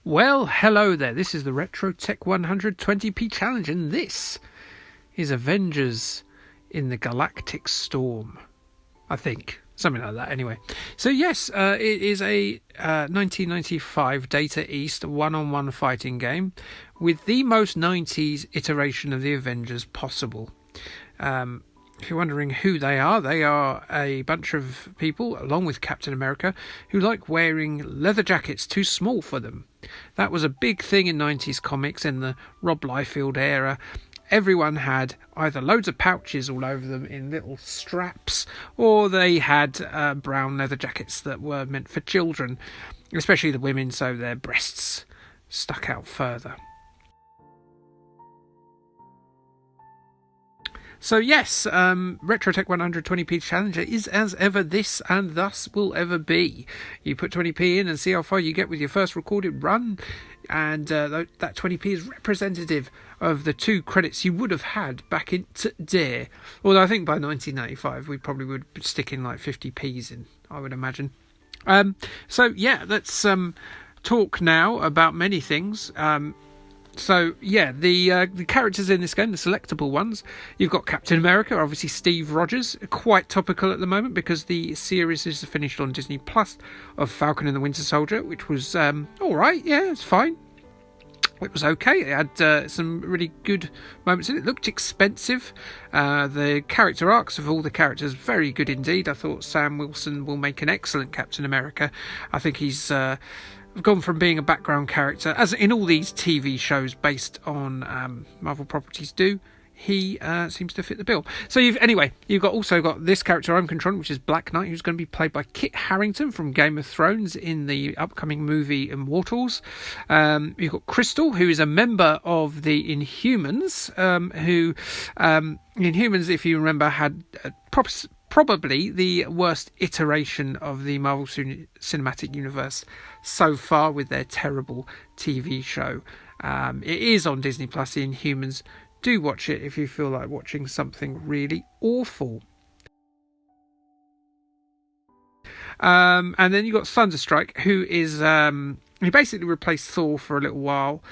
Well, hello there. This is the Retrotech 120p challenge, and this is Avengers in the Galactic Storm. I think. Something like that, anyway. So, yes, it is a 1995 Data East one-on-one fighting game with the most 90s iteration of the Avengers possible. If you're wondering who they are a bunch of people, along with Captain America, who like wearing leather jackets too small for them. That was a big thing in 90s comics in the Rob Liefeld era. Everyone had either loads of pouches all over them in little straps, or they had brown leather jackets that were meant for children, especially the women, so their breasts stuck out further. So yes, Retrotech 120p Challenger is as ever this and thus will ever be. You put 20p in and see how far you get with your first recorded run, and that 20p is representative of the 2 credits you would have had back in today. Although I think by 1995 we probably would stick in like 50p's in, I would imagine. So yeah, let's talk now about many things. So, yeah, the characters in this game, the selectable ones, you've got Captain America, obviously Steve Rogers, quite topical at the moment because the series is finished on Disney Plus of Falcon and the Winter Soldier, which was all right, yeah, it's fine. It was okay. It had some really good moments in it. It looked expensive. The character arcs of all the characters, very good indeed. I thought Sam Wilson will make an excellent Captain America. I think he's gone from being a background character, as in all these TV shows based on Marvel properties do. He seems to fit the bill. So you've also got this character I'm controlling, which is Black Knight, who's going to be played by Kit Harington from Game of Thrones in the upcoming movie Immortals. You've got Crystal, who is a member of the Inhumans, who Inhumans, if you remember, had probably the worst iteration of the Marvel Cinematic Universe so far with their terrible TV show. It is on Disney Plus, the Inhumans. Do watch it if you feel like watching something really awful. And then you've got Thunderstrike, who is he basically replaced Thor for a little while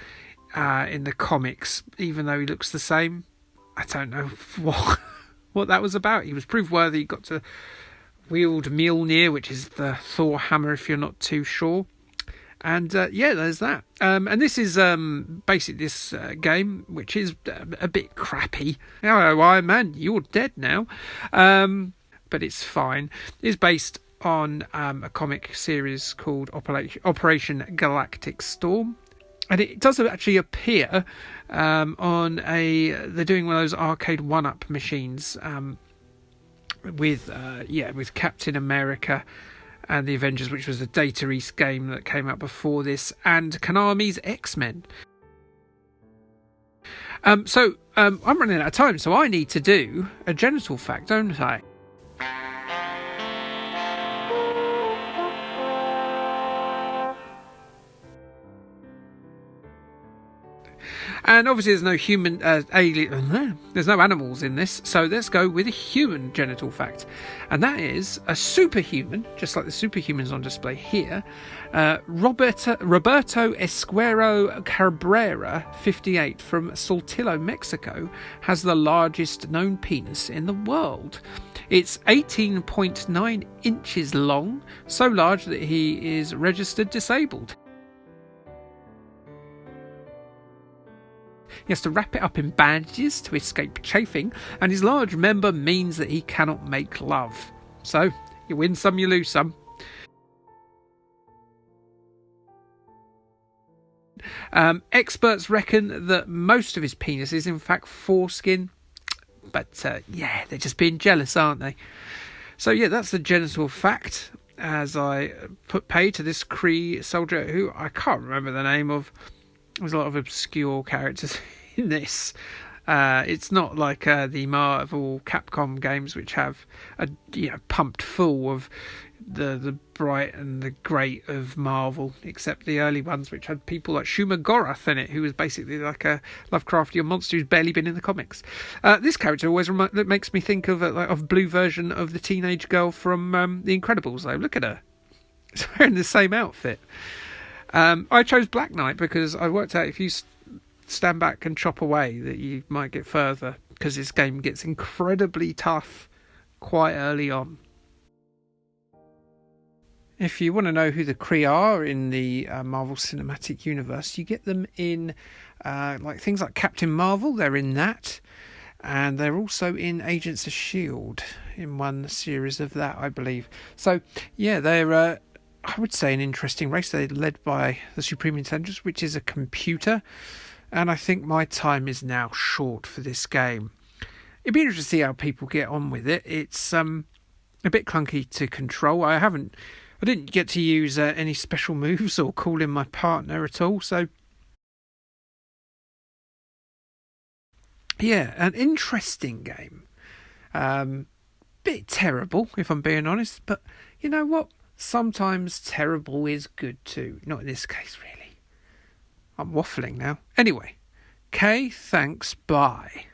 in the comics, even though he looks the same. I don't know what that was about. He was proved worthy. He got to wield Mjolnir, which is the Thor hammer, if you're not too sure. And yeah, there's that. And this is basically this game, which is a bit crappy. Hello, Iron Man, you're dead now. But it's fine. It's based on a comic series called Operation Galactic Storm. And it does actually appear on they're doing one of those arcade 1-up machines with Captain America and the Avengers, which was a Data East game that came out before this, and Konami's X-Men. So I'm running out of time, so I need to do a genital fact, don't I? And obviously there's no human alien, there's no animals in this, so let's go with a human genital fact. And that is a superhuman, just like the superhumans on display here, Roberto Esquero Cabrera, 58, from Saltillo, Mexico, has the largest known penis in the world. It's 18.9 inches long, so large that he is registered disabled. He has to wrap it up in bandages to escape chafing, and his large member means that he cannot make love. So, you win some, you lose some. Experts reckon that most of his penis is in fact foreskin, but yeah, they're just being jealous, aren't they? So yeah, that's the genital fact, as I put pay to this Kree soldier who I can't remember the name of. There's a lot of obscure characters in this. It's not like the Marvel Capcom games, which have pumped full of the bright and the great of Marvel, except the early ones, which had people like Shuma Gorath in it, who was basically like a Lovecraftian monster who's barely been in the comics. This character always that makes me think of a blue version of the teenage girl from The Incredibles. Though, look at her; she's wearing the same outfit. I chose Black Knight because I worked out if you stand back and chop away that you might get further, because this game gets incredibly tough quite early on. If you want to know who the Kree are in the Marvel Cinematic Universe, you get them in like things like Captain Marvel. They're in that, and they're also in Agents of S.H.I.E.L.D. in one series of that, I believe. So yeah, they're I would say an interesting race. They're led by the Supreme Intelligence, which is a computer, and I think my time is now short for this game. It'd be interesting to see how people get on with it. It's a bit clunky to control. I didn't get to use any special moves or call in my partner at all. So, yeah, an interesting game. Bit terrible, if I'm being honest. But you know what? Sometimes terrible is good too. Not in this case, really. I'm waffling now. Anyway, Kay, thanks, bye.